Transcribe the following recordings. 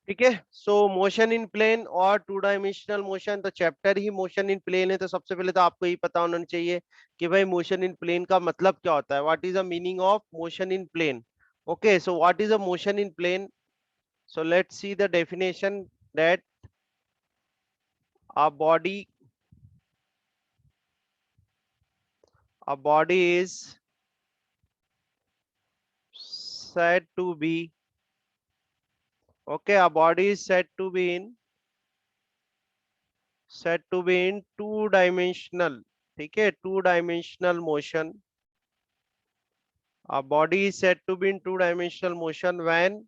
ठीक है। So motion in plane और टू डायमेंशनल मोशन, तो चैप्टर ही मोशन इन प्लेन है, तो सबसे पहले तो आपको ये पता होना चाहिए कि भाई मोशन इन प्लेन का मतलब क्या होता है, what is the meaning of motion in plane. Okay, so what is a motion in plane? So let's see the definition that a body a body is said to be, okay, a body is said to be in two dimensional, ठीक है, two dimensional motion. A body is said to be in two dimensional motion when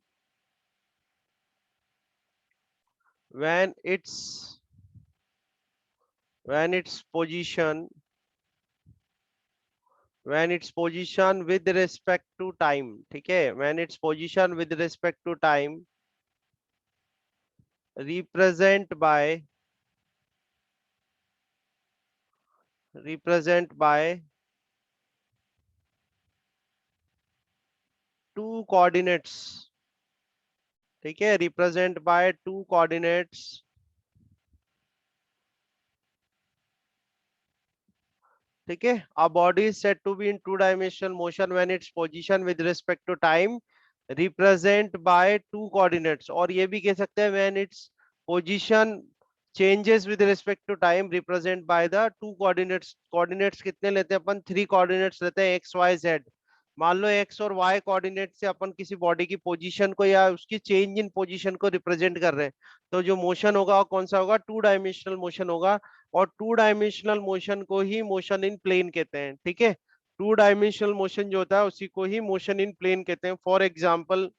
its position with respect to time, ठीक है, when its position with respect to time represent by represent by two coordinates, ठीक है, represent by two coordinates, ठीक है। A body is said to be in two dimensional motion when its position with respect to time represent by two coordinates, और ये भी कह सकते हैं when its position changes with respect to time represent by the two coordinates. Coordinates कितने लेते हैं अपन? Three coordinates लेते हैं, एक्स वाई जेड। मान लो एक्स और वाई कोऑर्डिनेट से अपन किसी बॉडी की पोजीशन को या उसकी चेंज इन पोजीशन को रिप्रेजेंट कर रहे हैं, तो जो मोशन होगा वो कौन सा होगा? टू डायमेंशनल मोशन होगा। और टू डायमेंशनल मोशन को ही मोशन इन प्लेन कहते हैं, ठीक है। टू डायमेंशनल मोशन जो होता है उसी को ही मोशन इन प्लेन कहते हैं। फॉर एग्जाम्पल,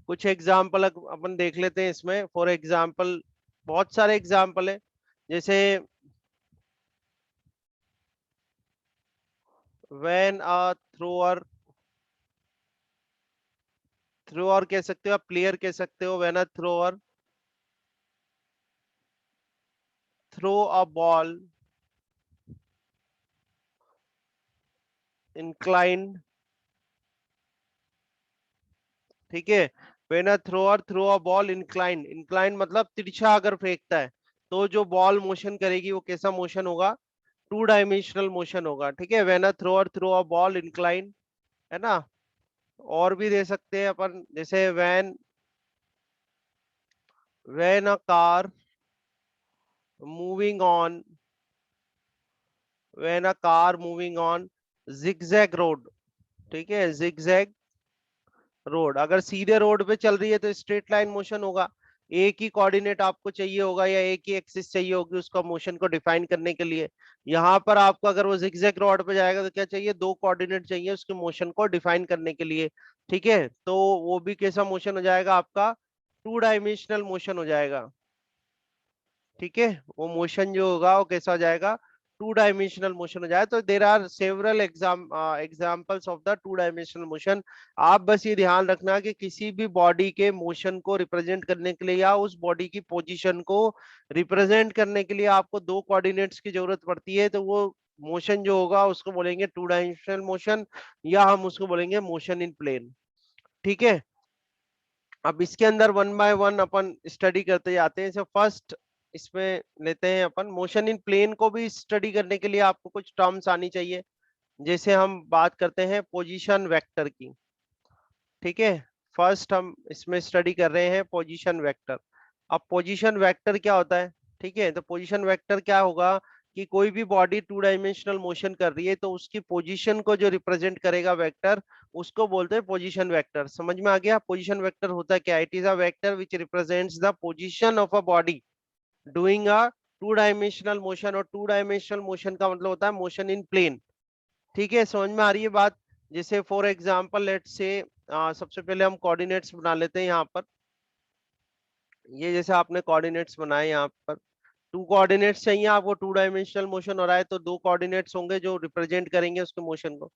कुछ एग्जाम्पल अपन देख लेते हैं इसमें। फॉर एग्जाम्पल, बहुत सारे एग्जाम्पल है, जैसे व्हेन अ थ्रोअर, थ्रोअर कह सकते हो, आप प्लेयर कह सकते हो, when a thrower throw a ball inclined, ठीक है। When a thrower throw a ball inclined, inclined मतलब तिरछा अगर फेंकता है तो जो बॉल मोशन करेगी वो कैसा मोशन होगा? टू डायमेंशनल मोशन होगा, ठीक है। When a thrower throw a ball inclined, है ना। और भी दे सकते हैं अपन, जैसे when a car moving on, when a car moving on zigzag road, ठीक है, जिगजैग रोड। अगर सीधे रोड पे चल रही है तो स्ट्रेट लाइन मोशन होगा, एक ही कोऑर्डिनेट आपको चाहिए होगा या एक ही एक्सिस चाहिए होगी उसका मोशन को डिफाइन करने के लिए। यहाँ पर आपको अगर वो जिगजैग रोड पे जाएगा तो क्या चाहिए? दो कोऑर्डिनेट चाहिए उसके मोशन को डिफाइन करने के लिए, ठीक है। तो वो भी कैसा मोशन हो जाएगा आपका? टू डायमेंशनल मोशन हो जाएगा, ठीक है। वो मोशन जो होगा वो कैसा हो जाएगा? टू डायमेंशनल मोशन हो जाए। तो there are several examples of the two dimensional motion. आप बस ये ध्यान रखना कि किसी भी बॉडी के मोशन को रिप्रेजेंट करने के लिए या उस बॉडी की पोजीशन को रिप्रेजेंट करने के लिए आपको दो कोऑर्डिनेट्स की जरूरत पड़ती है, तो वो मोशन जो होगा उसको बोलेंगे टू डायमेंशनल मोशन, या हम उसको बोलेंगे मोशन इन प्लेन, ठीक है। अब इसके अंदर one by one upon study करते जाते हैं। फर्स्ट इसमें लेते हैं अपन मोशन इन प्लेन को भी स्टडी करने के लिए आपको कुछ टर्म्स आनी चाहिए। जैसे हम बात करते हैं पोजीशन वेक्टर की, ठीक है। फर्स्ट हम इसमें स्टडी कर रहे हैं पोजीशन वेक्टर। अब पोजीशन वेक्टर क्या होता है? ठीक है, तो पोजीशन वेक्टर क्या होगा कि कोई भी बॉडी टू डायमेंशनल मोशन कर रही है तो उसकी पोजीशन को जो रिप्रेजेंट करेगा वेक्टर, उसको बोलते हैं पोजीशन वेक्टर। समझ में आ गया? पोजीशन वेक्टर होता क्या? It is a vector which represents the position of a body doing a to dimensional motion, और टू डायमेंशनल मोशन का मतलब होता है मोशन इन प्लेन, ठीक है। समझ में आ रही है बात? जैसे फॉर एग्जांपल लेट्स से, सबसे पहले हम कोऑर्डिनेट्स बना लेते हैं यहाँ पर। ये जैसे आपने कोऑर्डिनेट्स बनाए यहाँ पर, टू कोऑर्डिनेट्स चाहिए आपको, टू डायमेंशनल मोशन हो रहा है तो दो कोऑर्डिनेट्स होंगे जो रिप्रेजेंट करेंगे उसके मोशन को।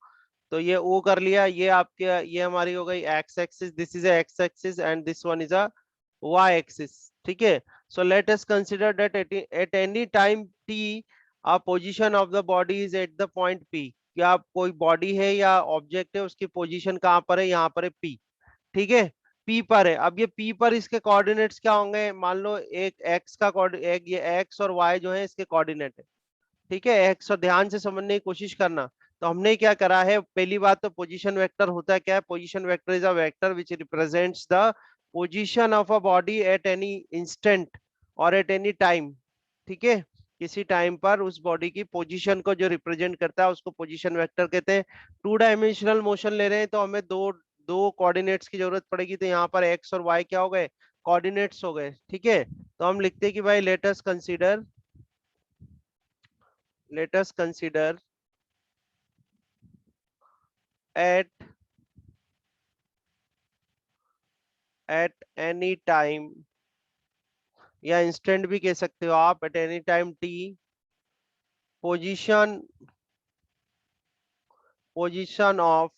तो ये ओ कर लिया, ये आपके, ये हमारी हो गई X axis, this is X axis and this one is a Y axis, ठीक है। So let us consider that at any time T a position of the body is at the point P. क्या कोई body है या object है, उसकी position कहाँ पर है? यहाँ पर है पी, ठीक है। पी पर है। अब ये पी पर इसके कोऑर्डिनेट्स क्या होंगे, मान लो एक एक्स का एक ये एक्स और वाई जो है इसके कोऑर्डिनेट है, ठीक है। एक्स और ध्यान से समझने की कोशिश करना। तो हमने क्या करा है, पहली बात तो पोजीशन वेक्टर होता है क्या है, position vector is a vector which represents the position of a body at any instant और एट एनी टाइम, ठीक है। किसी टाइम पर उस बॉडी की पोजीशन को जो रिप्रेजेंट करता है उसको पोजीशन वेक्टर कहते हैं। टू डायमेंशनल मोशन ले रहे हैं तो हमें दो दो कोऑर्डिनेट्स की जरूरत पड़ेगी, तो यहाँ पर एक्स और वाई क्या हो गए, कोऑर्डिनेट्स हो गए, ठीक है। तो हम लिखते हैं कि भाई let us consider at any time, या इंस्टेंट भी कह सकते हो आप, eight any time T, position position of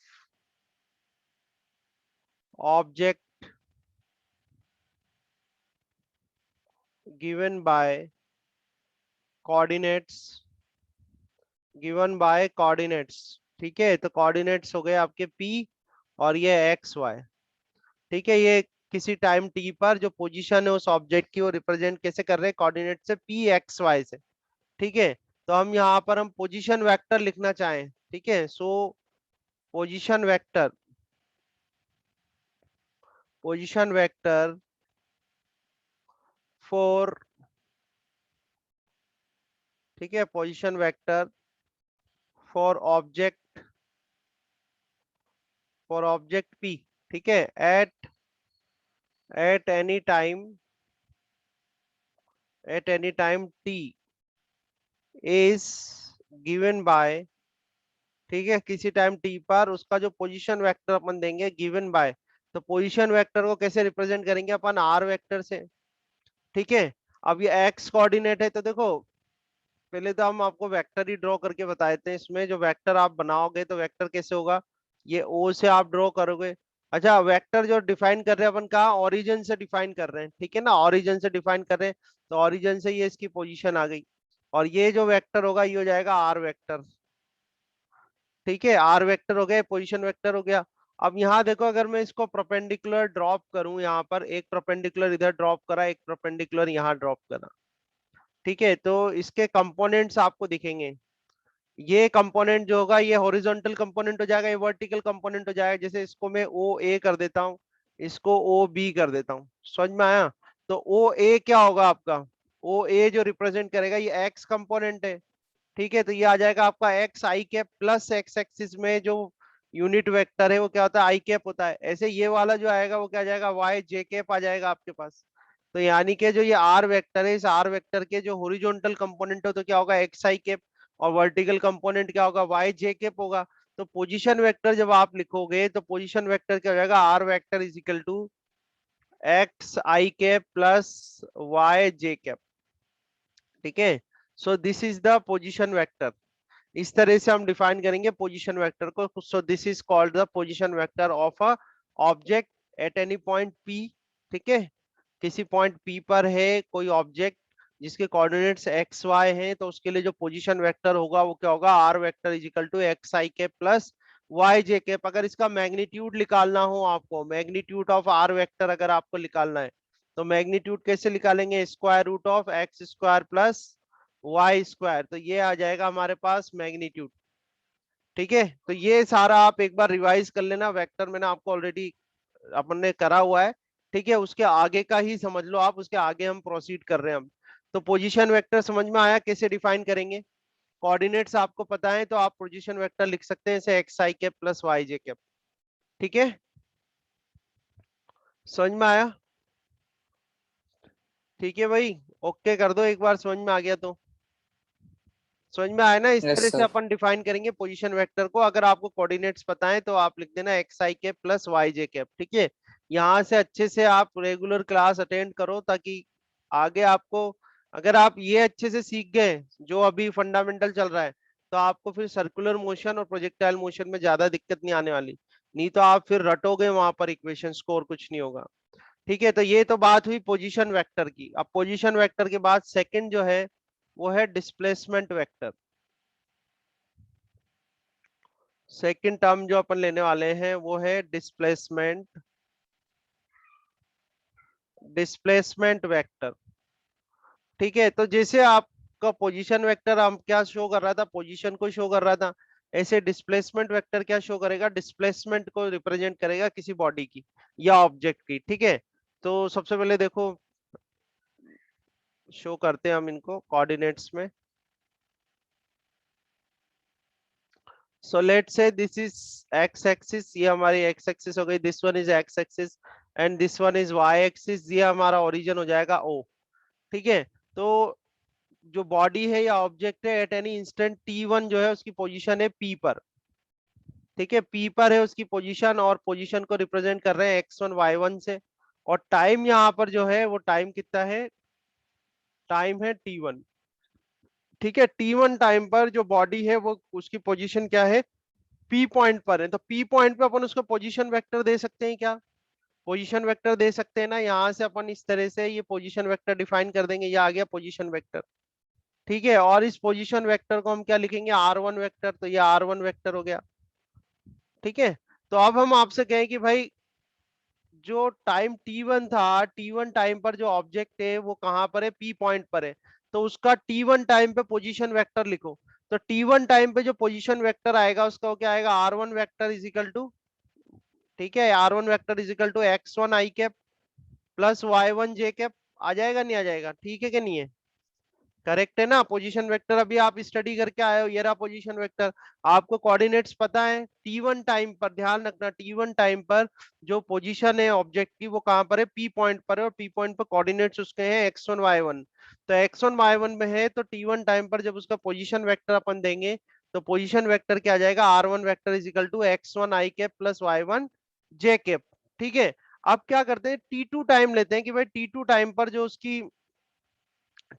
object given by coordinates, ठीक है। तो कोऑर्डिनेट्स हो गए आपके पी और ये एक्स वाई, ठीक है। ये किसी टाइम टी पर जो पोजीशन है उस ऑब्जेक्ट की वो रिप्रेजेंट कैसे कर रहे हैं, कोऑर्डिनेट से पी एक्स वाई से, ठीक है। तो हम यहाँ पर हम पोजीशन वेक्टर लिखना चाहें, ठीक है। सो पोजीशन वेक्टर फॉर, ठीक है, position vector for object P, ठीक है, eight any time T is given by, ठीक है, किसी टाइम टी पर उसका जो पोजीशन वेक्टर अपन देंगे गिवन बाय। तो पोजीशन वेक्टर को कैसे रिप्रेजेंट करेंगे अपन, आर वेक्टर से, ठीक है। अब ये एक्स कोऑर्डिनेट है तो देखो, पहले तो हम आपको वेक्टर ही ड्रॉ करके बता देते हैं। इसमें जो वेक्टर आप बनाओगे तो वेक्टर कैसे होगा, ये ओ से आप ड्रॉ करोगे। अच्छा, वेक्टर जो डिफाइन कर रहे हैं अपन कहा, ओरिजिन से डिफाइन कर रहे हैं, ठीक है ना, ओरिजिन से डिफाइन कर रहे हैं। तो ओरिजिन से ये इसकी पोजीशन आ गई, और ये जो वेक्टर होगा ये हो जाएगा आर वेक्टर, ठीक है। आर वेक्टर हो गया, पोजीशन वेक्टर हो गया। अब यहाँ देखो, अगर मैं इसको परपेंडिकुलर ड्रॉप करूं, यहाँ पर एक परपेंडिकुलर इधर ड्रॉप करा, एक परपेंडिकुलर यहाँ ड्रॉप करा, ठीक है। तो इसके कंपोनेंट्स आपको दिखेंगे। ये कंपोनेंट जो होगा ये हॉरिजॉन्टल कंपोनेंट हो जाएगा, ये वर्टिकल कंपोनेंट हो जाएगा। जैसे इसको मैं ओ ए कर देता हूँ, इसको ओ बी कर देता हूँ, समझ में आया। तो ओ ए क्या होगा आपका, ओ ए जो रिप्रेजेंट करेगा ये एक्स कंपोनेंट है, ठीक है। तो ये आ जाएगा आपका x I cap plus x axis में जो यूनिट वेक्टर है वो क्या होता है, आई कैप होता है। ऐसे ये वाला जो आएगा वो क्या आ जाएगा, वाई जे कैप आ जाएगा आपके पास। तो यानी कि जो ये आर वेक्टर है, इस आर वेक्टर के जो हॉरिजॉन्टल कंपोनेंट हो तो क्या होगा, एक्स आई कैप, और वर्टिकल कंपोनेंट क्या होगा, वाई जे कैप होगा। तो पोजीशन वेक्टर जब आप लिखोगे तो पोजीशन वेक्टर क्या हो जाएगा, R vector is equal to X I cap plus Y J cap, ठीक है। So this is the position vector. इस तरह से हम डिफाइन करेंगे पोजीशन वेक्टर को। So this is called the position vector of a object at any point P, ठीक है। किसी पॉइंट पी पर है कोई ऑब्जेक्ट जिसके कोऑर्डिनेट्स एक्स वाई हैं, तो उसके लिए जो पोजीशन वेक्टर होगा वो क्या होगा, R vector is equal to X I cap plus Y J cap. अगर इसका मैग्नीट्यूड निकालना हो आपको, मैग्नीट्यूड ऑफ आर वेक्टर अगर आपको निकालना है, तो मैग्नीट्यूड कैसे निकालेंगे, square root of X square plus Y square. तो ये आ जाएगा हमारे पास मैग्नीट्यूड, ठीक है। तो ये सारा आप एक बार रिवाइज कर लेना, वेक्टर मैंने आपको ऑलरेडी अपन ने करा हुआ है, ठीक है। उसके आगे का ही समझ लो आप, उसके आगे हम प्रोसीड कर रहे हैं हम। तो पोजीशन वेक्टर समझ में आया कैसे डिफाइन करेंगे, कोऑर्डिनेट्स आपको पता है तो आप पोजीशन वेक्टर लिख सकते हैं जैसे x I cap plus Y J cap, ठीक है। समझ में आया, ठीक है भाई, ओके कर दो एक बार समझ में आ गया तो। समझ में आया ना, इस यस तरह से सर। अपन डिफाइन करेंगे पोजीशन वेक्टर को। अगर आपको कोऑर्डिनेट्स पता है तो आप लिख देना x I cap plus Y J cap, ठीक है। यहाँ से अच्छे से आप रेगुलर क्लास अटेंड करो ताकि आगे आपको, अगर आप ये अच्छे से सीख गए जो अभी फंडामेंटल चल रहा है, तो आपको फिर सर्कुलर मोशन और प्रोजेक्टाइल मोशन में ज्यादा दिक्कत नहीं आने वाली। नहीं तो आप फिर रटोगे वहां पर इक्वेशंस को और कुछ नहीं होगा, ठीक है। तो ये तो बात हुई पोजीशन वेक्टर की। अब पोजीशन वेक्टर के बाद सेकंड जो है वो है डिस्प्लेसमेंट वेक्टर। सेकंड टर्म जो अपन लेने वाले हैं वो है डिस्प्लेसमेंट डिस्प्लेसमेंट वेक्टर। ठीक है, तो जैसे आपका पोजीशन वेक्टर हम क्या शो कर रहा था, पोजीशन को शो कर रहा था, ऐसे डिस्प्लेसमेंट वेक्टर क्या शो करेगा, डिस्प्लेसमेंट को रिप्रेजेंट करेगा किसी बॉडी की या ऑब्जेक्ट की। ठीक है, तो सबसे पहले देखो शो करते हैं हम इनको कोऑर्डिनेट्स में। So let say this is X axis, ये हमारी एक्स एक्सिस हो गई, this one is X axis and this one is Y axis, ये हमारा ओरिजिन हो जाएगा ओ। ठीक है, तो जो बॉडी है या ऑब्जेक्ट है एट एनी इंस्टेंट t1 जो है उसकी पोजीशन है p पर। ठीक है, p पर है उसकी पोजीशन, और पोजीशन को रिप्रेजेंट कर रहे हैं x1 y1 से, और टाइम यहाँ पर जो है वो टाइम कितना है, टाइम है t1। ठीक है, t1 टाइम पर जो बॉडी है वो उसकी पोजीशन क्या है, p पॉइंट पर है, तो p पॉइंट पे अपन उसको पोजीशन वेक्टर दे सकते हैं क्या, पोजीशन वेक्टर दे सकते हैं ना। यहाँ से अपन इस तरह से ये पोजीशन वेक्टर डिफाइन कर देंगे, ये आ गया पोजीशन वेक्टर। ठीक है, और इस पोजीशन वेक्टर को हम क्या लिखेंगे, r1 वेक्टर, तो ये r1 वेक्टर हो गया। ठीक है, तो अब हम आपसे कहें कि भाई जो टाइम t1 था, t1 टाइम पर जो ऑब्जेक्ट है वो कहां पर है, p पॉइंट पर है, तो उसका t1 टाइम पे पोजीशन वेक्टर लिखो। तो t1 टाइम पे जो पोजीशन वेक्टर आएगा उसका वो क्या आएगा, r1 vector is equal to, ठीक है, r1 vector is equal to x1 i cap plus y1 j cap. आ जाएगा नहीं आ जाएगा, ठीक है कि नहीं है, करेक्ट है ना। पोजीशन वेक्टर अभी आप स्टडी करके आए हो, ये रहा पोजीशन वेक्टर। आपको कोऑर्डिनेट्स पता है, t1 टाइम पर ध्यान रखना, t1 टाइम पर जो पोजीशन है ऑब्जेक्ट की वो कहां पर है, p पॉइंट पर है, और p पॉइंट पर कोऑर्डिनेट्स उसके हैं x1 y1। तो x1 y1 में है, तो t1 टाइम पर जब उसका पोजीशन वेक्टर अपन देंगे तो पोजीशन वेक्टर क्या आ जाएगा, r1 vector is equal to x1 i cap plus y1 j cap. ठीक है, अब क्या करते हैं, t2 टाइम लेते हैं कि भाई t2 टाइम पर जो उसकी,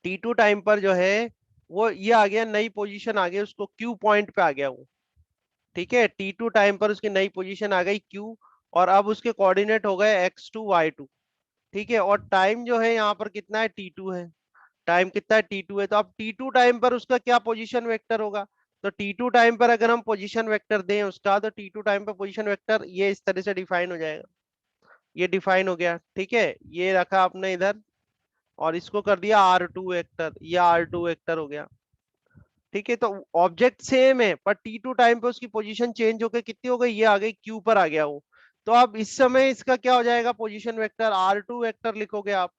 T2 टाइम पर जो है वो ये आ गया, नई पोजीशन आ गई उसको Q पॉइंट पे आ गया वो। ठीक है, T2 टाइम पर उसकी नई पोजीशन आ गई Q, और अब उसके कोऑर्डिनेट हो गए x2 y2। ठीक है, और टाइम जो है यहाँ पर कितना है, T2 है, टाइम कितना है, T2 है, तो अब T2 टाइम पर उसका क्या पोजीशन वेक्टर होगा। तो T2 टाइम पर अगर हम पोजीशन वेक्टर दें उसका, तो T2 टाइम पर पोजीशन वेक्टर ये इस तरह से डिफाइन हो जाएगा, ये डिफाइन हो गया। ठीक है, ये रखा आपने इधर, और इसको कर दिया R2 वेक्टर, ये R2 वेक्टर हो गया। ठीक है, तो ऑब्जेक्ट सेम है पर T2 टाइम पे उसकी पोजीशन चेंज होकर कितनी हो गई, ये आ गई Q पर आ गया वो। तो अब इस समय इसका क्या हो जाएगा, पोजीशन वेक्टर R2 वेक्टर लिखोगे आप।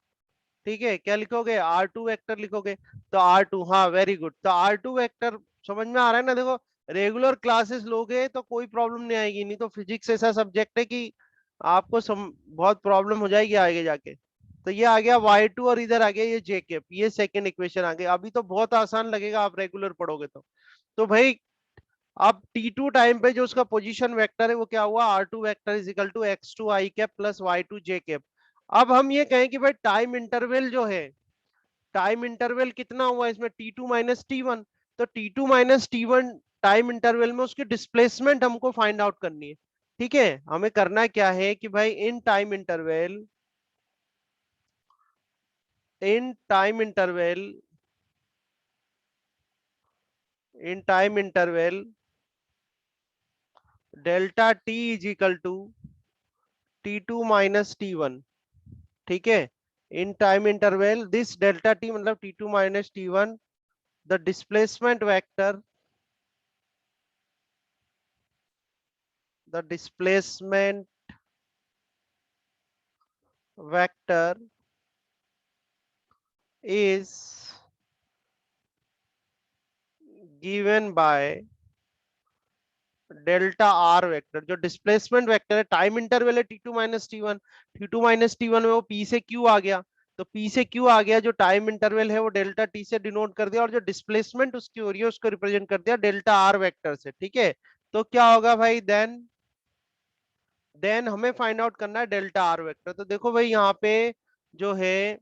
ठीक है, क्या लिखोगे, R2 वेक्टर लिखोगे। तो R2, हाँ वेरी गुड, तो R2 वेक्टर समझ में आ रहा है ना। देखो रेगुलर क्लासेस लोगे तो कोई प्रॉब्लम नहीं आएगी, नहीं तो फिजिक्स ऐसा सब्जेक्ट है कि आपको बहुत प्रॉब्लम हो जाएगी आगे जाके। तो ये आ गया y2, और इधर आ गया ये j कैप, ये सेकंड इक्वेशन आ गई। अभी तो बहुत आसान लगेगा आप रेगुलर पढ़ोगे तो भाई अब t2 टाइम पे जो उसका पोजीशन वेक्टर है वो क्या हुआ, r2 vector is equal to x2 i cap plus y2 j cap. अब हम ये कहें कि भाई टाइम इंटरवल जो है, टाइम इंटरवल कितना हुआ इसमें, t2 माइनस t1। तो t2 minus t1 time interval में उसकी डिस्प्लेसमेंट हमको फाइंड आउट करनी है। ठीक है, हमें करना क्या है कि भाई in time interval, in time interval, in time interval delta t is equal to t2 minus t1। ठीक है, in time interval this delta t मतलब t2 minus t1, the displacement vector, the displacement vector is given by delta are vector. जो displacement vector है, time interval है t2 minus t1, t2 minus t1 में वो p से q आ गया, तो p से q आ गया, जो टाइम इंटरवल है वो डेल्टा t से डिनोट कर दिया, और जो डिस्प्लेसमेंट उसकी हो रही है उसको रिप्रेजेंट कर दिया डेल्टा आर वेक्टर से। ठीक है, तो क्या होगा भाई, देन हमें फाइंड आउट करना है डेल्टा आर वेक्टर। तो देखो भाई यहाँ पे जो है,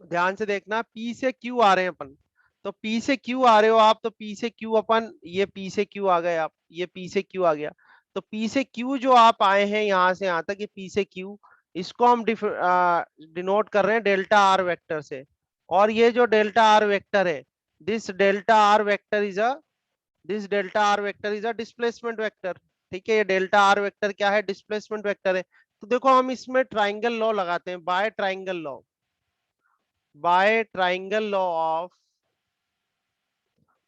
ध्यान से देखना, P से Q आ रहे हैं अपन, तो P से Q आ रहे हो आप, तो P से Q अपन, ये P से Q आ गए आप, ये P से Q आ गया। तो P से Q जो आप आए हैं यहाँ से यहाँ तक, ये P से Q, इसको हम डिनोट कर रहे हैं डेल्टा आर वेक्टर से। और ये जो डेल्टा आर वेक्टर है, this delta are vector is a, this delta are vector is a displacement vector. ठीक है, ये डेल्टा आर वेक्टर क्या है, डिस्प्लेसमेंट वेक्टर है। तो देखो हम इसमें ट्राइंगल लॉ लगाते हैं, by triangle law, by triangle law of,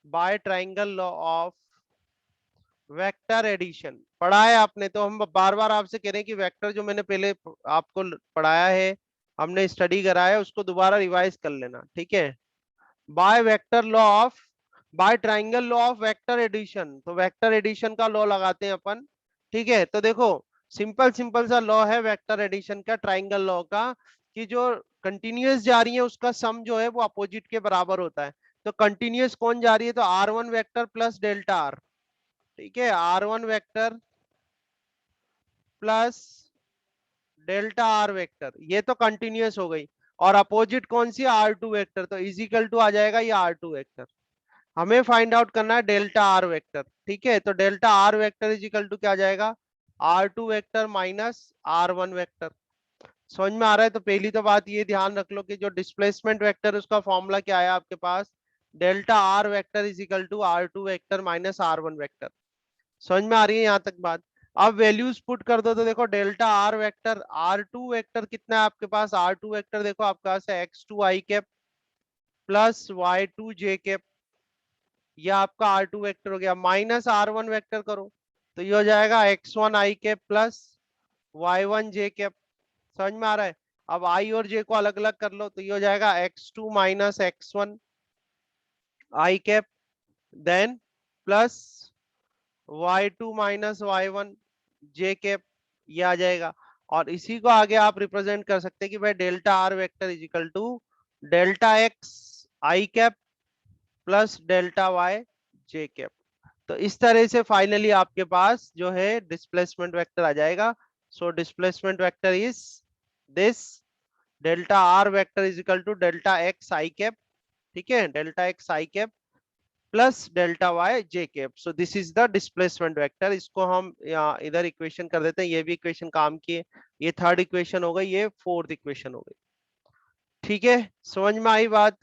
by triangle law of vector addition. पढ़ा है आपने, तो हम बार बार आपसे कह रहे हैं कि वेक्टर जो मैंने पहले आपको पढ़ाया है, हमने स्टडी करा है, उसको दोबारा रिवाइज कर लेना, ठीक है। By vector law of, by triangle law of vector addition, तो वेक्टर एडिशन का लॉ लगाते हैं अपन, ठीक है। तो देखो सिंपल सिंपल सा लॉ है वेक्टर एडिशन का, ट्राइंगल लॉ का, कि जो कंटिन्यूअस जा रही है उसका सम जो है वो अपोजिट के बराबर होता है। तो कंटिन्यूअस कौन जा रही है, तो R one vector plus delta R, ठीक है, R one vector plus delta are vector, ये तो कंटिन्यूअस हो गई। और अपोजिट कौन सी, आर टू वेक्टर, तो इजिकल टू आ जाएगा ये आर टू वेक्टर। हमें फाइंड आउट करना है डेल्टा आर वेक्टर, ठीक है। तो delta are vector is equal to क्या आ जाएगा, R two vector minus are one vector. समझ में आ रहा है। तो पहली तो बात ये ध्यान रख लो कि जो डिस्प्लेसमेंट वेक्टर उसका फॉर्मूला क्या है आपके पास, delta are vector is equal to r two vector minus are one vector. समझ में आ रही है यहाँ तक बात। अब वैल्यूज पुट कर दो, तो देखो delta are vector, R two vector कितना है आपके पास, आर टू वेक्टर देखो आपके पास है X two I cap plus Y two J cap, ये आपका आर टू वेक्टर हो गया, माइनस आर वन वेक्टर करो तो ये हो जाएगा x one I cap plus Y one J cap. समझ में आ रहा है। अब आई और जे को अलग अलग कर लो तो ये हो जाएगा X two minus X one I cap, then plus Y two minus Y one J cap, ये आ जाएगा। और इसी को आगे आप रिप्रेजेंट कर सकते हैं कि भाई delta are vector is equal to delta X I cap plus delta Y J cap. तो इस तरह से फाइनली आपके पास जो है डिस्प्लेसमेंट वेक्टर आ जाएगा। So displacement vector is this, delta are vector is equal to delta X I cap, ठीक है, delta X I cap plus delta Y J cap. So this is the displacement vector. इसको हम इधर equation कर देते हैं, ये भी इक्वेशन काम की है, ये थर्ड इक्वेशन हो गई, ये फोर्थ इक्वेशन हो गई, ठीक है। समझ में आई बात।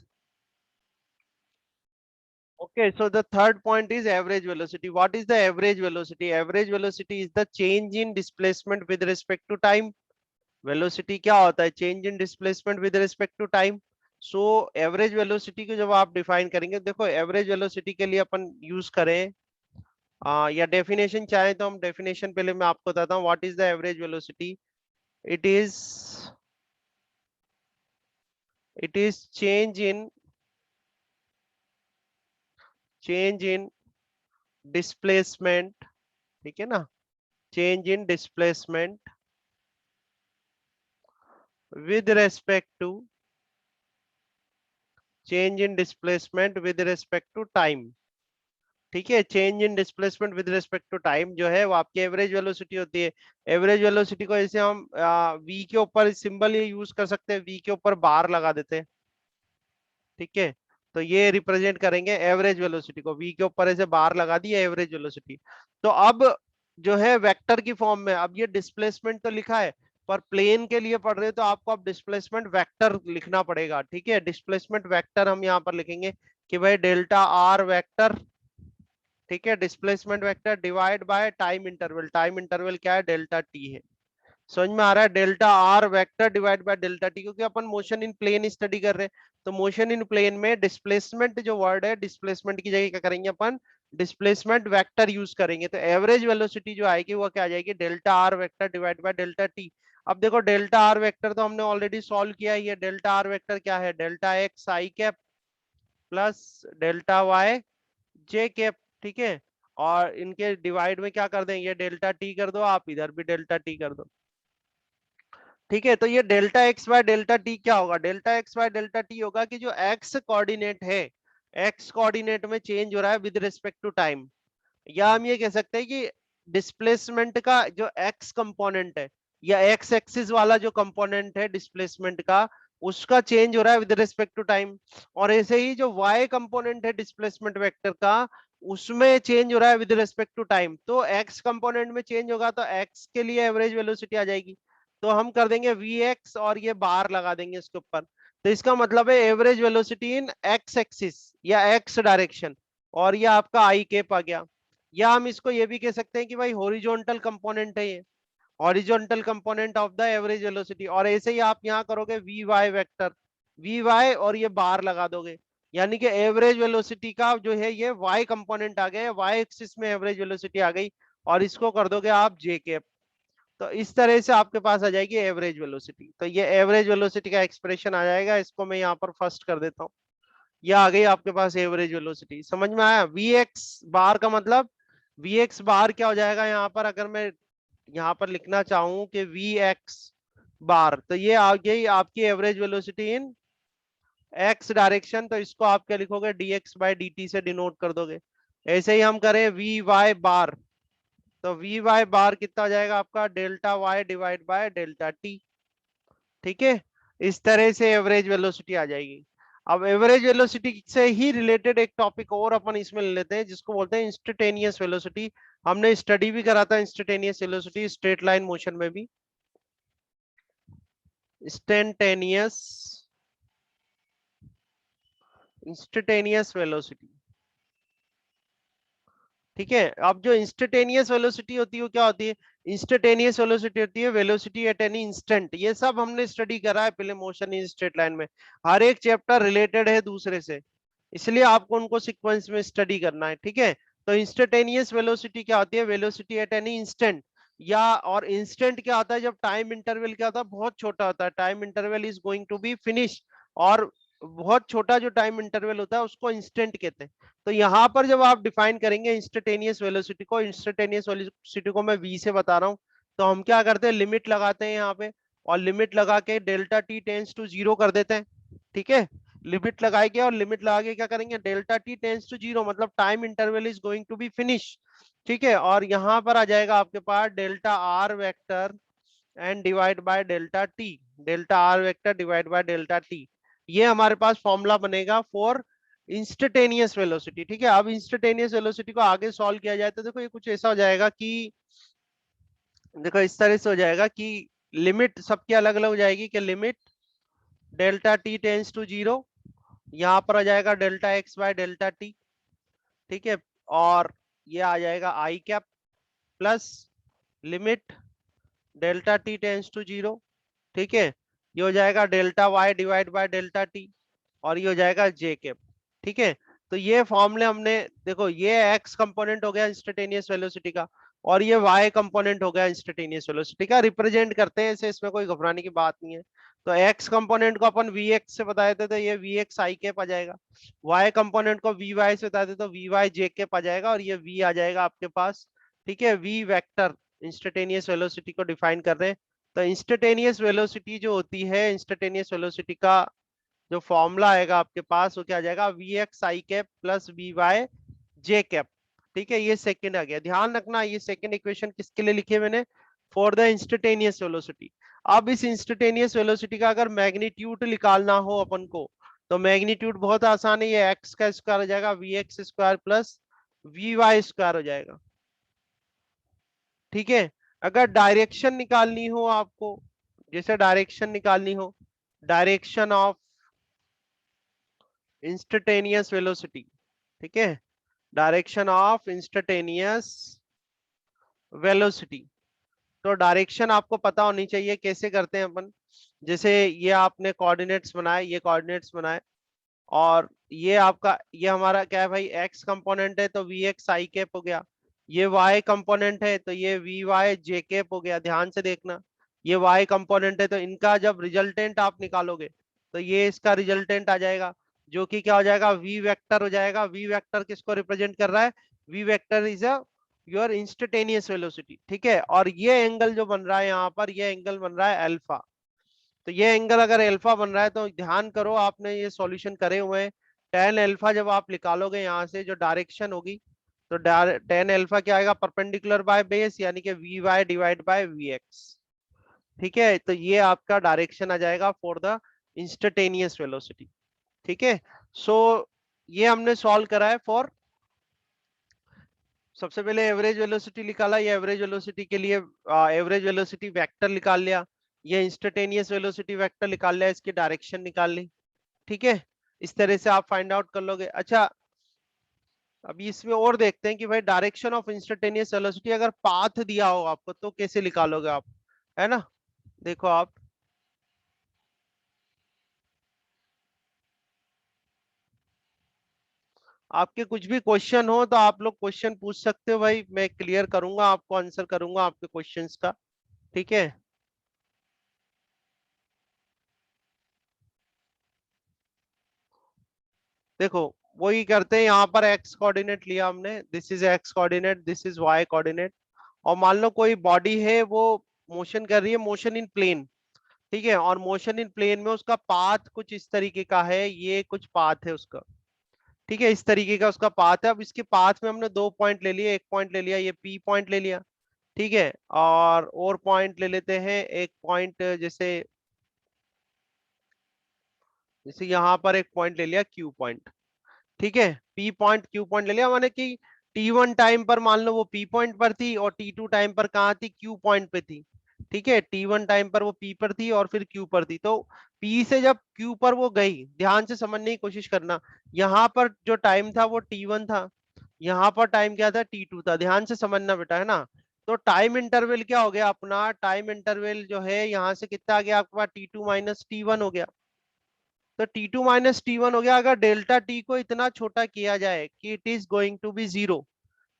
Okay, so the third point is average velocity. What is the average velocity? Average velocity is the change in displacement with respect to time. Velocity क्या होता है, change in displacement with respect to time. So average velocity को जब आप define करेंगे, देखो average velocity के लिए अपन use करें या definition चाहें तो हम definition पहले मैं आपको बताता हूँ. What is the average velocity? It is change in displacement, ठीक है ना, change in displacement with respect to change in displacement with respect to time, ठीक है। Change in displacement with respect to time जो है वो आपकी एवरेज वेलोसिटी होती है। एवरेज वेलोसिटी को ऐसे हम वी के ऊपर सिंबल ये यूज कर सकते हैं, वी के ऊपर बार लगा देते हैं, ठीक है। तो ये रिप्रेजेंट करेंगे एवरेज वेलोसिटी को, वी के ऊपर ऐसे बार लगा दी एवरेज वेलोसिटी। तो अब जो है वेक्टर की फॉर्म में, अब ये डिस्प्लेसमेंट तो लिखा है पर प्लेन के लिए पढ़ रहे हो तो आपको अब डिस्प्लेसमेंट वेक्टर लिखना पड़ेगा, ठीक है। डिस्प्लेसमेंट वेक्टर हम यहाँ पर लिखेंगे कि भाई डेल्टा आर वेक्टर, ठीक है, displacement vector divide by time interval, time interval क्या है, डेल्टा टी है। समझ में आ रहा है, delta are vector divide by delta T, क्योंकि अपन मोशन इन प्लेन स्टडी कर रहे हैं। तो मोशन इन प्लेन में डिस्प्लेसमेंट जो वर्ड है, डिस्प्लेसमेंट की जगह क्या करेंगे अपन, डिस्प्लेसमेंट वेक्टर यूज करेंगे। तो एवरेज वेलोसिटी जो आएगी वो क्या आ जाएगी, delta R vector divide by delta T. अब देखो डेल्टा आर वेक्टर तो हमने ऑलरेडी सॉल्व किया है, ये डेल्टा आर वेक्टर क्या है, delta X I cap plus delta Y J cap, ठीक है। और इनके डिवाइड में क्या कर दें, ये डेल्टा टी कर दो, आप इधर भी डेल्टा टी कर दो, ठीक है। तो ये delta x by delta T क्या होगा, delta x by delta T होगा कि जो एक्स कोऑर्डिनेट है, एक्स कोऑर्डिनेट में चेंज हो रहा है विद रिस्पेक्ट टू टाइम, या हम ये कह सकते हैं कि डिस्प्लेसमेंट का जो एक्स कंपोनेंट है या एक्स एक्सिस वाला जो कंपोनेंट है डिस्प्लेसमेंट का, उसका चेंज हो रहा है विद रिस्पेक्ट टू टाइम। और ऐसे ही जो वाई कंपोनेंट है डिस्प्लेसमेंट वेक्टर का, उसमें चेंज हो रहा है विद रिस्पेक्ट टू टाइम। तो एक्स कंपोनेंट में चेंज होगा तो एक्स के लिए एवरेज वेलोसिटी आ जाएगी, तो हम कर देंगे वी एक्स और ये बार लगा देंगे इसके ऊपर। तो इसका मतलब है एवरेज वेलोसिटी इन एक्स एक्सिस या एक्स डायरेक्शन, और ये आपका आई कैप आ गया। या हम इसको ये भी कह सकते हैं कि भाई हॉरिजॉन्टल कंपोनेंट है ये, horizontal component of the average velocity. और ऐसे ही आप यहाँ करोगे V Y vector, V Y और ये बार लगा दोगे, यानी कि एवरेज वेलोसिटी का जो है ये वाई कंपोनेंट आ गया, वाई एक्सिस में एवरेज वेलोसिटी आ गई, और इसको कर दोगे आप जे कैप। तो इस तरह से आपके पास आ जाएगी एवरेज वेलोसिटी। तो ये एवरेज वेलोसिटी का एक्सप्रेशन आ जाएगा, इसको मैं यहाँ पर फर्स्ट कर देता हूँ। ये आ गई आपके पास एवरेज वेलोसिटी, समझ में आया। वी एक्स बार का मतलब, वी एक्स बार क्या हो जाएगा यहाँ पर, अगर मैं यहाँ पर लिखना चाहूं कि वी एक्स बार, तो ये आ गई आपकी एवरेज वेलोसिटी इन एक्स डायरेक्शन। तो इसको आप क्या लिखोगे, D x by D T से डिनोट कर दोगे। ऐसे ही हम करें वी वाई बार, तो वी वाई बार कितना हो जाएगा आपका, delta Y divide by delta T. ठीक है, इस तरह से एवरेज वेलोसिटी आ जाएगी। अब एवरेज वेलोसिटी से ही रिलेटेड एक टॉपिक और अपन इसमें ले लेते हैं, जिसको बोलते हैं इंस्टेंटेनियस वेलोसिटी। हमने स्टडी भी करा था instantaneous velocity straight line motion में भी। इंस्टेंटेनियस, इंस्टेंटेनियस वेलोसिटी, ठीक है। अब जो इंस्टेंटेनियस वेलोसिटी होती है वो क्या होती है, इंस्टेंटेनियस वेलोसिटी होती है वेलोसिटी एट एनी इंस्टेंट। ये सब हमने स्टडी करा है पहले मोशन इन स्ट्रेट लाइन में, हर एक चैप्टर रिलेटेड है दूसरे से, इसलिए आपको उनको सीक्वेंस में स्टडी करना है, ठीक है। तो इंस्टेंटेनियस वेलोसिटी क्या होती है, वेलोसिटी एट एनी इंस्टेंट, या और इंस्टेंट क्या होता है, जब टाइम इंटरवल क्या होता है, बहुत छोटा होता है, time interval is going to be finish, और बहुत छोटा जो टाइम इंटरवल होता है उसको इंस्टेंट कहते हैं। तो यहाँ पर जब आप डिफाइन करेंगे इंस्टेंटेनियस वेलोसिटी को, इंस्टेंटेनियस वेलोसिटी को मैं वी से बता रहा हूँ, तो हम क्या करते हैं, लिमिट लगाते हैं यहाँ पे, और लिमिट लगा के delta T tends to zero कर देते हैं, ठीक है। लिमिट लगाएंगे और लिमिट लगा के क्या करेंगे, delta T tends to zero, मतलब time interval is going to be finish, ठीक है। और यहाँ पर आ जाएगा आपके पास delta are vector and divide by delta t, delta are vector divide by delta t, ये हमारे पास फॉर्मूला बनेगा फॉर इंस्टेंटेनियस वेलोसिटी, ठीक है। अब इंस्टेंटेनियस वेलोसिटी को आगे सॉल्व किया जाए तो देखो ये कुछ ऐसा हो जाएगा कि, देखो इस तरह से हो जाएगा कि लिमिट सबकी अलग अलग हो जाएगी, कि limit delta T tends to zero, यहाँ पर आ जाएगा delta x by delta T, ठीक है। और ये आ जाएगा i cap plus limit delta T tends to zero, ठीक है। ये हो जाएगा delta Y divide by delta t, और ये हो जाएगा जे कैप, ठीक है। तो ये फॉर्मूले हमने, देखो ये एक्स कंपोनेंट हो गया इंस्टेंटेनियस वेलोसिटी का, और ये वाई कंपोनेंट हो गया इंस्टेंटेनियस वेलोसिटी का, रिप्रेजेंट करते हैं इसे, इसमें कोई घबराने की बात नहीं है। तो एक्स कंपोनेंट को अपन वी एक्स से बता देते तो ये वी एक्स आई कैप आ जाएगा, वाई कंपोनेंट को वी वाई से बता देते तो वी वाई जे कैप आ जाएगा, और ये वी आ जाएगा आपके पास, ठीक है, वी वेक्टर। इंस्टेंटेनियस वेलोसिटी को डिफाइन कर रहे हैं, तो इंस्टेंटेनियस वेलोसिटी जो होती है, इंस्टेंटेनियस वेलोसिटी का जो फॉर्मूला आएगा आपके पास वो क्या आ जाएगा, V X I cap plus V Y J cap, ठीक है। ये सेकंड आ गया, ध्यान रखना ये सेकंड इक्वेशन किसके लिए लिखी है मैंने, फॉर द इंस्टेंटेनियस वेलोसिटी। अब इस इंस्टेंटेनियस वेलोसिटी का अगर मैग्नीट्यूड निकालना हो अपन को, तो मैग्नीट्यूड बहुत आसान है, ये एक्स का स्क्वायर हो जाएगा V X square plus V Y square हो जाएगा, ठीक है। अगर डायरेक्शन निकालनी हो आपको, जैसे डायरेक्शन निकालनी हो, डायरेक्शन ऑफ इंस्टेंटेनियस वेलोसिटी, ठीक है, डायरेक्शन ऑफ इंस्टेंटेनियस वेलोसिटी, तो डायरेक्शन आपको पता होनी चाहिए, कैसे करते हैं अपन, जैसे ये आपने कोऑर्डिनेट्स बनाए, ये कोऑर्डिनेट्स बनाए, और ये आपका, ये हमारा क्या है भाई, एक्स कंपोनेंट है तो वी एक्स आई कैप हो गया, ये वाई कंपोनेंट है तो ये वी वाई जे कैप हो गया, ध्यान से देखना, ये वाई कंपोनेंट है तो इनका जब रिजल्टेंट आप निकालोगे तो ये इसका रिजल्टेंट आ जाएगा, जो कि क्या हो जाएगा, वी वेक्टर हो जाएगा। वी वेक्टर किसको रिप्रेजेंट कर रहा है, V vector is a your instantaneous velocity, ठीक है। और ये एंगल जो बन रहा है यहाँ पर, ये एंगल बन रहा है अल्फा। तो ये एंगल अगर अल्फा बन रहा है तो ध्यान करो, आपने ये सॉल्यूशन करे हुए हैं, टेन अल्फा जब आप निकालोगे यहाँ से जो डायरेक्शन होगी, तो टेन अल्फा क्या आएगा, परपेंडिकुलर बाय बेस, यानी कि V Y divide by V X, ठीक है। तो ये आपका डायरेक्शन आ जाएगा फॉर द इंस्टेंटेनियस वेलोसिटी, ठीक है। सो ये हमने सॉल्व करा है फॉर, सबसे पहले एवरेज वेलोसिटी निकाला, ये एवरेज वेलोसिटी के लिए एवरेज वेलोसिटी वेक्टर निकाल लिया, ये इंस्टेंटेनियस वेलोसिटी वेक्टर निकाल लिया, इसकी डायरेक्शन निकाल ली, ठीक है। इस तरह से आप फाइंड आउट कर लोगे। अच्छा, अभी इसमें और देखते हैं कि भाई डायरेक्शन ऑफ इंस्टेंटेनियस वेलोसिटी अगर पाथ दिया हो आपको तो कैसे निकालोगे आप, है ना। देखो आप, आपके कुछ भी क्वेश्चन हो तो आप लोग क्वेश्चन पूछ सकते हो भाई, मैं क्लियर करूंगा आपको, आंसर करूंगा आपके क्वेश्चंस का। ठीक है। देखो वही करते हैं, यहाँ पर एक्स कोऑर्डिनेट लिया हमने, this is X coordinate, this is Y coordinate. और मान लो कोई बॉडी है वो मोशन कर रही है, मोशन इन प्लेन। ठीक है, और मोशन इन प्लेन में उसका पाथ कुछ इस तरीके का है, ये कुछ पाथ है उसका। ठीक है, इस तरीके का उसका पाथ है। अब इसके पाथ में हमने दो पॉइंट ले लिए, एक पॉइंट ले लिया ये पी पॉइंट ले लिया। ठीक है, और पॉइंट ले लेते हैं, एक पॉइंट जैसे, जैसे यहाँ पर एक पॉइंट ले लिया क्यू पॉइंट। ठीक है, पी पॉइंट क्यू पॉइंट ले लिया, माने कि T1 टाइम पर मान लो वो पी पॉइंट पर थी और T2 टाइम पर कहाँ थी, क्यू पॉइंट पे थी। ठीक है, T1 टाइम पर वो पी पर थी और फिर क्यू पर थी, तो पी से जब क्यू पर वो गई, ध्यान से समझने की कोशिश करना। यहाँ पर जो टाइम था वो T1 था, यहाँ पर टाइम क्या था, T2 था, ध्यान से समझना बेटा, है ना। तो टाइम इंटरवल क्या हो गया अपना, टाइम इंटरवल जो है यहाँ से कितना आ गया आपके पास, T2 माइनस T1 हो गया। तो T2 माइनस T1 हो गया। अगर डेल्टा टी को इतना छोटा किया जाए कि it is going to be zero,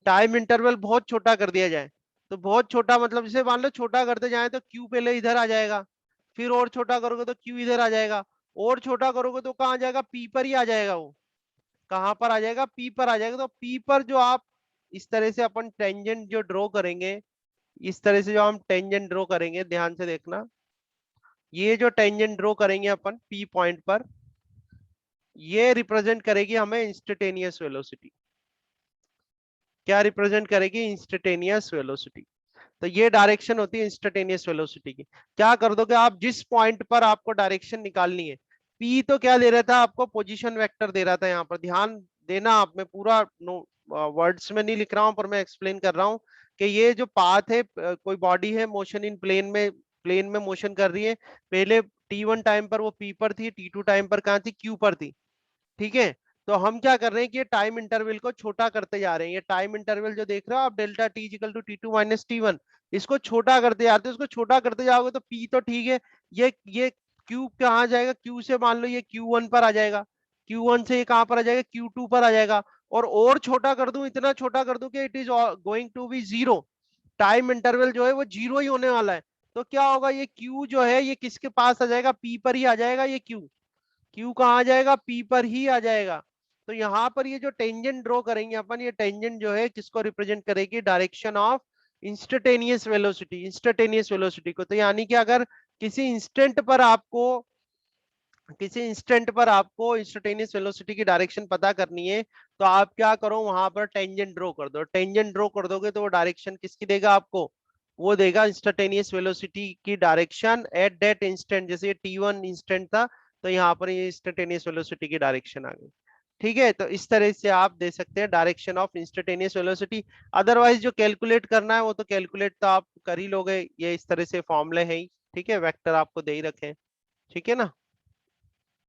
time interval बहुत छोटा कर दिया जाए, तो बहुत छोटा मतलब जैसे मान लो छोटा करते जाए तो क्यू पहले इधर आ जाएगा, फिर और छोटा करोगे तो क्यू इधर आ जाएगा, और छोटा करोगे तो कहाँ आ जाएगा, पी पर ही आ जाएगा वो। कहाँ पर आ जाएगा, पी पर आ जाएगा। तो पी पर जो आप इस तरह से अपन टेंजेंट जो ड्रॉ करेंगे, इस तरह से जो हम टेंजेंट ड्रॉ करेंगे, ध्यान से देखना, ये जो टेंजेंट ड्रॉ करेंगे अपन पी पॉइंट पर, ये रिप्रेजेंट करेगी हमें इंस्टेंटेनियस वेलोसिटी। क्या रिप्रेजेंट करेगी, इंस्टेंटेनियस वेलोसिटी। तो ये डायरेक्शन होती है इंस्टेंटेनियस वेलोसिटी की। क्या कर दोगे आप, जिस पॉइंट पर आपको डायरेक्शन निकालनी है, पी तो क्या दे रहा था आपको, पोजीशन वेक्टर दे रहा था। यहाँ पर ध्यान देना आप, मैं पूरा नो वर्ड्स में नहीं लिख रहा हूँ पर मैं एक्सप्लेन कर रहा हूँ कि ये जो पाथ है, कोई बॉडी है मोशन इन प्लेन में, प्लेन में मोशन कर रही है। पहले T1 टाइम पर वो पी पर थी, T2 टाइम पर कहाँ थी, क्यू पर थी। ठीक है, तो हम क्या कर रहे हैं कि ये टाइम इंटरवल को छोटा करते जा रहे हैं। ये टाइम इंटरवल जो देख रहे हो आप, delta T equal to T2 minus T1, इसको छोटा करते जाते हैं। इसको छोटा करते जाओगे तो पी तो ठीक है, ये क्यू कहाँ जाएगा, क्यू से मान लो ये Q1 पर आ जाएगा, Q1 से ये कहाँ पर आ जाएगा, Q2 पर आ जाएगा। और छोटा कर दूं, इतना छोटा कर दूं कि it is going to be zero, time interval जो है वो जीरो ही होने वाला है। तो क्या होगा, ये क्यू जो है ये किसके पास आ जाएगा, पी पर ही आ जाएगा। ये क्यू, क्यू कहाँ आ जाएगा, पी पर ही आ जाएगा। तो यहाँ पर ये जो टेंजेंट ड्रॉ करेंगे अपन, ये टेंजेंट जो है किसको रिप्रेजेंट करेगी, direction of instantaneous velocity, instantaneous velocity को। तो यानी कि अगर किसी इंस्टेंट पर आपको, किसी इंस्टेंट पर आपको इंस्टेंटेनियस वेलोसिटी की डायरेक्शन पता करनी है, तो आप क्या करो, वहां पर टेंजेंट ड्रॉ कर दो। टेंजेंट ड्रॉ कर दोगे तो वो डायरेक्शन किसकी देगा आपको, वो देगा इंस्टेंटेनियस वेलोसिटी की डायरेक्शन एट दैट इंस्टेंट। जैसे ये T1 इंस्टेंट था, तो यहाँ पर ये इंस्टेंटेनियस वेलोसिटी की डायरेक्शन आ गई। ठीक है, तो इस तरह से आप दे सकते हैं direction of instantaneous velocity. Otherwise जो कैलकुलेट करना है वो तो कैलकुलेट तो आप कर ही लोगे, ये इस तरह से फॉर्मूले है ही। ठीक है, वेक्टर आपको दे ही रखे हैं। ठीक है ना।